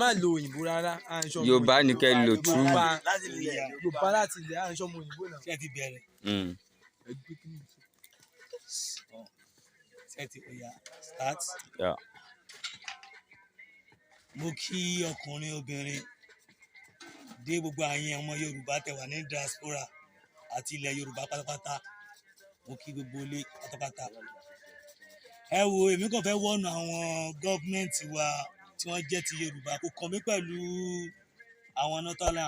má lo òyìnbó rárá. Yorùbá ni kẹ́ lò tú. Yorùbá láti ilẹ̀ à ń ṣọmọ òyìnbó náà. Ṣé ẹ ti bẹ̀rẹ̀? Ṣé ẹ ti oya start? Mo kí ọkùnrin obìnrin dé gbogbo àyìn ọmọ Yorùbá tẹ́ wà ní diaspora àti ilẹ̀ Yorùbá pátápátá. Mo kí gbogbo ilé pátápátá. Ẹ wo èmi kàn fẹ́ wọ́nù àwọn gọ́ọ̀mẹ̀ntì wa tí wọ́n jẹ́ ti Yorùbá kò kàn mí pẹ̀lú àwọn Northern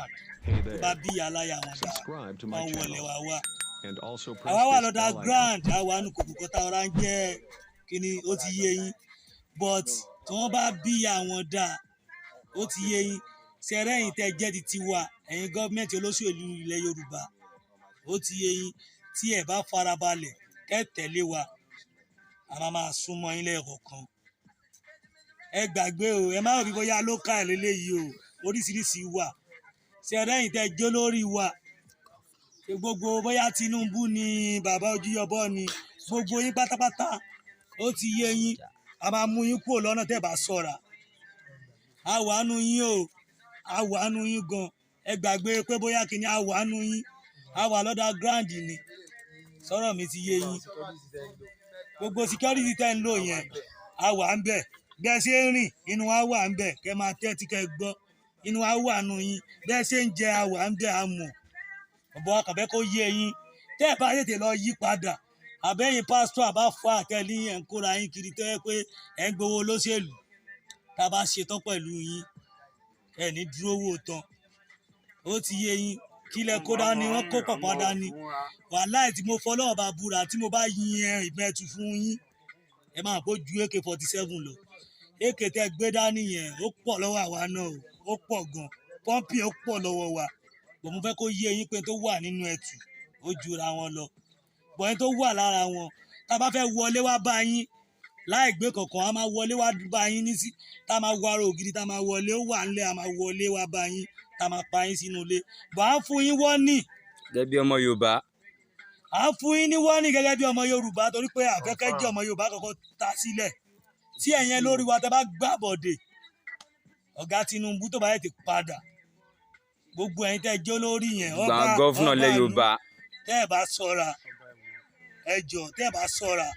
tó bá bí aláya wọn dá wọn wọlé wa wá. Àwa wà lọ́dà grand àwa nù kòkòkò tá ọ̀rá ń jẹ́ kíni ó ti yé yín but tí wọ́n bá bí àwọn dá ó ti yé yín sẹ́rẹ́yìn tẹ́ jẹ́ ti tiwa ẹ̀yin gọ́ọ̀mẹ̀ntì olóṣèlú ilẹ̀ Yorùbá ó ti yé yín tí ẹ bá farabalẹ̀ kẹ́ tẹ̀lé wa a máa súnmọ́ yín lẹ́ẹ̀kọ̀ọ̀kan. Ẹ gbàgbé o ẹ má rí bóyá lókà lélẹ́yìí o oríṣiríṣi wà sẹ́rẹ́yìn tẹ́ jẹ́ lórí wa gbogbo bóyá Tinubu ni bàbá Ojúyọbọ ni gbogbo yín pátápátá ó ti yé yín a máa mú yín kúrò lọ́nà tẹ́ bá ṣọ́ra a wà nù yín o a wà nù yín gan ẹ gbàgbé pé bóyá kìíní a wà nù yín a wà lọ́dà grand ni sọ̀rọ̀ mi ti yé yín gbogbo security tẹ́ ń lò yẹn a wà ń bẹ̀ bẹ́ẹ̀ ṣe ń rìn inú wa wà ń bẹ̀ kẹ́ máa tẹ́tí kẹ́ gbọ́ inú wa wà nù yín bẹ́ẹ̀ ṣe ń jẹ a wà ń bẹ̀ a mọ̀ ọ̀bọ̀ akànfẹ́ kó yé yín tẹ́ ẹ bá tètè lọ yí padà àbẹ́yìn pásítọ̀ àbá fọ́ àtẹ̀lé yẹn ń kóra yín kiri tẹ́ pé ẹ̀ ń gbowó olóṣèlú tá a bá ṣetán pẹ̀lú yín ẹ̀ ní dúró wò tán ó ti yé yín kílẹ̀ kó dání wọ́n kó pọ̀pọ̀ dání wàláì tí mo fọlọ́ọ̀ bá búra tí mo bá yin ìbẹ́tù fún yín ẹ máa kó ju AK-47 lọ AK tẹ́ gbé dání yẹn ó pọ̀ lọ́wọ́ àwa náà ó pọ̀ gan pọ́ǹpì ó pọ̀ lọ́wọ́ wa bọ̀ mo fẹ́ kó yé yín pé tó wà nínú ẹ̀tù ó jura wọn lọ bọ̀ ẹni tó wà lára wọn tá a bá fẹ́ wọlé wá bá yín láì gbé kankan a máa wọlé wá bá yín nísì tá a máa wá ara ògiri tá a máa wọlé ó wà ńlẹ̀ a máa wọlé wá bá yín tá a máa pa yín sínú ilé bọ̀ á fún yín wọ́nì. Gẹ́gẹ́ bí ọmọ Yorùbá. À ń fún yín ní wọ́nì gẹ́gẹ́ bí ọmọ Yorùbá torí pé àfẹ́kẹ́ jẹ́ ọmọ Yorùbá kọ́kọ́ ta sílẹ̀ tí ẹ̀yin lórí wa tẹ́ bá gbà bọ̀dẹ̀ ọ̀gá Tinubu tó bá yẹ ti padà gbogbo ẹ̀yin tẹ́ jẹ́ olórí yẹn ọba gọ́fúnà lẹ́ Yorùbá tẹ́ ẹ bá ṣọ́ra ẹ jọ tẹ́ ẹ bá ṣọ́ra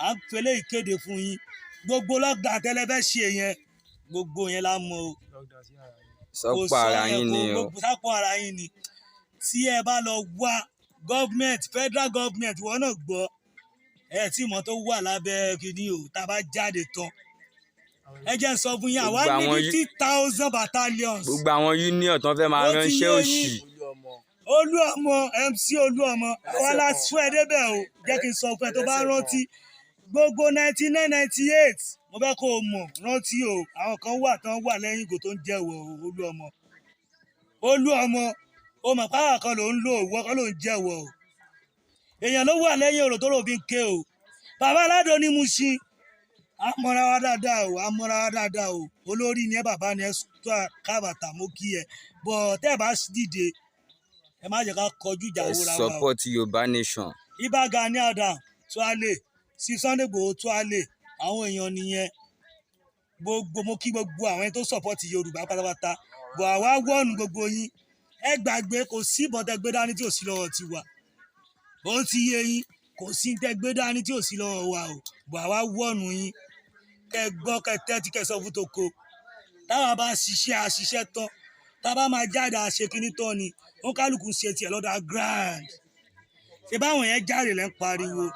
à ń fẹlẹ́ ìkéde fún yín gbogbo lọ́gbà tẹ́lẹ́fẹ́ ṣe yẹn gbogbo yẹn la mọ̀ o sọ́pọ̀ ara yín ni o sápọ̀ ara yín ni tí ẹ bá lọ wá gọ́ọ̀mẹ̀ntì federal gọ́ọ̀mẹ̀ntì wọn náà gbọ́ ẹ tí mọ̀ tó wà lábẹ́ kìíní o tá a bá jáde tán ẹ jẹ́ sọ fún yín àwa ní 50,000 battalions. Gbogbo àwọn union tó fẹ́ máa ránṣẹ́ òṣì. Olúọmọ MC Olúọmọ àwa la sún ẹ débẹ̀ o jẹ́ kí n sọ fún ẹ tó bá rántí gbogbo 1998 mo fẹ́ kó o mọ̀ rántí o àwọn kan wà tán wà lẹ́yìn ìgò tó ń jẹ́wọ́ Olúọmọ o mọ̀ páwà kan ló ń lò òwò kan ló ń jẹ́wọ́ o èèyàn ló wà lẹ́yìn òrò tó rò bí ń ké o bàbá aládùn ní Mushin amọ̀ra wa dáadáa o olórí ni ẹ bàbá ni ẹ kábàtà mo kí ẹ bọ̀ tẹ́ ẹ bá dìde ẹ má jẹ́ ká kọjú ìjà wo ra wa o. Support Yorùbá nation. Ìbà Gani Adams Tuale sí Sunday Igboho Tuale àwọn èèyàn nìyẹn gbogbo mo kí gbogbo àwọn tó support Yorùbá pátápátá bọ̀ àwa wọ́ọ̀nù gbogbo yín ẹ gbàgbé kò sí ìbọn tẹ́ gbé dání tí ò sí lọ́wọ́ tiwa ó ti yé yín kò sí tẹ́ gbé dání tí ò sí lọ́wọ́ wa o bọ̀ àwa wọ́ọ̀nù yín kẹ́ gbọ́ kẹ́ tẹ́tí kẹ́ sọ fún toko táwa bá ṣiṣẹ́ àṣiṣẹ́ tán táwa bá máa jáde àṣekínní tán ni ó kálukú ṣe tiẹ̀ lọ́dà grand ṣé báwọn yẹn jáde lẹ́ ń pariwo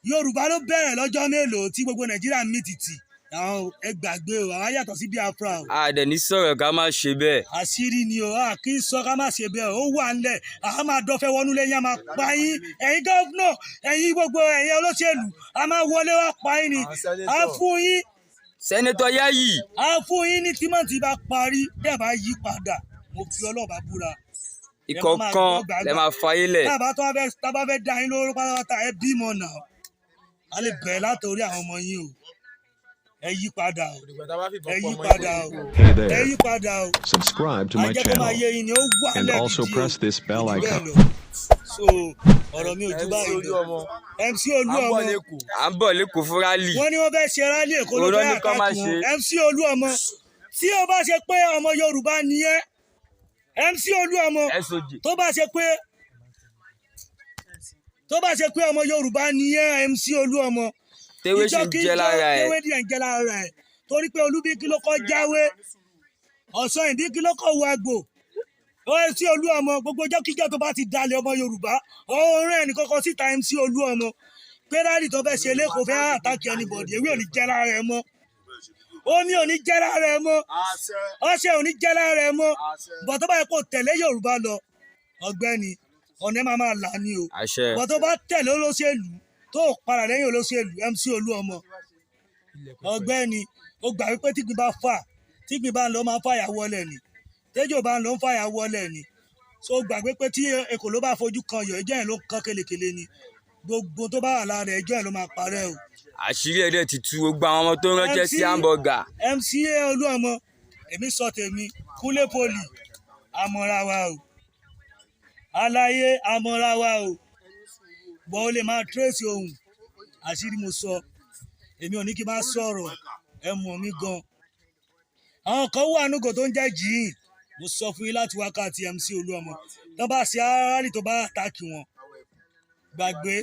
Yorùbá ló bẹ̀rẹ̀ lọ́jọ́ mélòó tí gbogbo Nàìjíríà mì tìtì àwọn ẹ gbàgbé o àwọn yàtọ̀ sí Biafra o. Dẹ̀ ní sọ̀rọ̀ ká má ṣe bẹ́ẹ̀. Àṣírí ni o kì í sọ ká má ṣe bẹ́ẹ̀ ó wà ńlẹ̀ a máa dọ́fẹ́ wọnú lẹ́yìn a máa pa yín ẹ̀yin gọ́fúnà ẹ̀yin gbogbo ẹ̀yin olóṣèlú a máa wọlé wá pa yín ni a fún yín. Sẹ́nétọ̀ Yayi. A fún yín ní tímọ́tì bá parí tẹ́ bá yí padà mo fi Ọlọ́run búra. Ìkọ̀ọ̀kan lẹ máa fayé lẹ̀. Tábà fẹ́ dá yín lóró pátápátá ẹ bímọ náà a lè bẹ̀rẹ̀ látòrí àwọn ọmọ yín o. Ẹ yí padà o. Ẹ yí padà o. Ẹ yí padà o. Subscribe to my channel and also press this bell icon. So ọ̀rọ̀ mi ò ju báyìí lọ. MC Olúọmọ. À ń bọ̀ lẹ́kọ̀ọ́ fún rálì. Wọ́n ní wọ́n fẹ́ ṣe rálì Èkó ló fẹ́ àkáàtì wọn. MC Olúọmọ tí o bá ṣe pé ọmọ Yorùbá ni ẹ́ MC Olúọmọ SOG. tó bá ṣe pé ọmọ Yorùbá ni ẹ́ MC Olúọmọ tewé ṣì ń jẹ́ lára ẹ̀. tewé díẹ̀ ń jẹ́ lára ẹ̀ torí pé Olúbíkí ló kọ́ jáwé Ọ̀sán Ìbíkí ló kọ́ wo àgbò MC Olúọmọ gbogbo jọ́kíjọ́ tó bá ti dalẹ̀ ọmọ Yorùbá ọ̀rẹ́ ẹnì kọ́kọ́ síta MC Olúọmọ pé rálì tó fẹ́ ṣe lẹ́kọ̀ọ́ fẹ́ àtàkì ẹnìbọ̀dì ewé ò ní jẹ́ lára ẹ̀ mọ́ omi ò ní jẹ́ lára ẹ̀ mọ́ ọṣẹ ò ní jẹ́ lára ẹ̀ mọ́ bọ̀ tó bá yẹ kó tẹ̀lé Yorùbá lọ ọ̀gbẹ́ni ọ̀nà máa là ní o àṣẹ. bọ̀ tó bá tẹ̀lé olóṣèlú tó padà lẹ́yìn olóṣèlú MC Olúọmọ ọ̀gbẹ́ni ó gbà wípé tígbìn bá fà tígbìn bá ń lọ máa ń fàyà wọlé ni tẹ́jọ́ bá ń lọ ń fàyà wọlé ni so gbàgbé pé tí èkó ló bá fojú kan yọ ẹjọ́ yẹn ló kán kelekele ni gbogbo tó bá wà lára ẹjọ́ yẹn ló máa parẹ́ o. àṣírí ẹ̀dẹ̀ ti tú gbogbo àwọn ọmọ tó ń ránṣẹ́ sí hamburger. MC Olúọmọ èmi sọ tèmi Kúnlé Poli àmọ́ra wa o aláyé àmọ́ra wa o bọ́ ó lè máa tírèsì ohun àṣírí mo sọ èmi ò ní kí n má sọ̀rọ̀ ẹ mọ̀ mí gan. àwọn kan wà nùgò tó ń jẹ́ jìín mo sọ fún yín láti wákàtí MC Olúọmọ tó bá ṣe aráàlì tó bá àtàkì wọn gbàgbé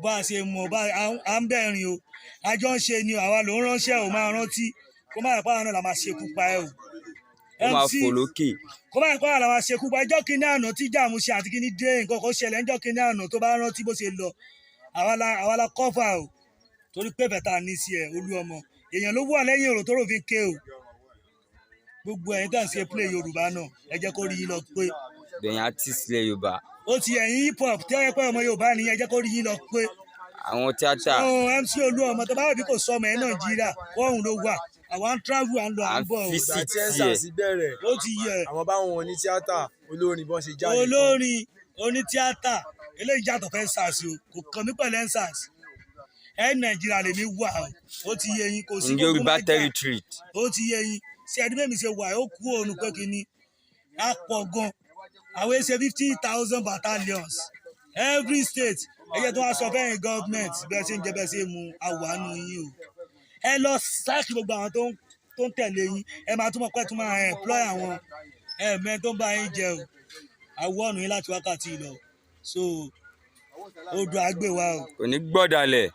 bá a ṣe mọ̀ bá à ń bẹ̀rin o àjọ ń ṣe ni àwa ló ń ránṣẹ́ ò máa rántí kó má yàpá àwọn náà la máa ṣekú pa ẹ o. ó máa fò lókè. kó má yàpá àwọn la máa ṣekú pa ẹjọ́ kínní àná tí Jàmù ṣe àti kínní dé nǹkan kan ṣẹlẹ̀ ẹjọ́ kínní àná tó bá rántí bó ṣe lọ àwa la kọ́fà o torí pé bẹ̀tà ní sí ẹ Olúọmọ èèyàn ló wà lẹ́yìn ọ̀rọ̀ tó rò fi ké o gbogbo ẹ̀yin tá à ń ṣe play Yorùbá náà ẹ jẹ́ kó rí yín lọ pé. bẹ̀yìn artist ilẹ̀ Yorùbá. ó ti ẹ̀yin hip hop tí ó yẹ pé ọmọ Yorùbá ni ẹ jẹ́ kó rí yín lọ pé. àwọn tíátà. MC Olúọmọ tó bá wà bí kò sọmọ ẹ Nàìjíríà wọ́n ló wà àwọn ń travel à ń lọ à ń bọ̀ o. ìgbà tí ẹ̀ sì bẹ̀rẹ̀ ó ti yẹ. àwọn báwọn oní tíátà olórin bọ́n ṣe jáde. olórin onítíátà eléyìí yàtọ̀ fẹ́ SARS o kò kàn mí pẹ̀lú SARS ẹ Nàìjíríà lèmi wà o ó ti yẹ yín kò sí gbogbo Yorùbá territory. ó ti yẹ yín ṣé ẹni bẹ́ẹ̀ mi ṣe wà ó kú òun pé kínní á pọ̀ gan àwọn ṣe 50,000 battalions every state ẹ̀yẹ tó wá sọ fẹ́yìn government bẹ́ẹ̀ ṣe ń jẹ bẹ́ẹ̀ ṣe mu àwàánu yín o ẹ lọ sáàkì gbogbo àwọn tó ń tẹ̀lé yín ẹ máa túmọ̀ pẹ́ tún máa employ àwọn ẹ̀mẹ́ tó ń bá yín jẹ o àwọ̀nù yín láti wákàtí lọ so odò àgbè wa o. kò ní gbọ́dọ̀ alẹ̀.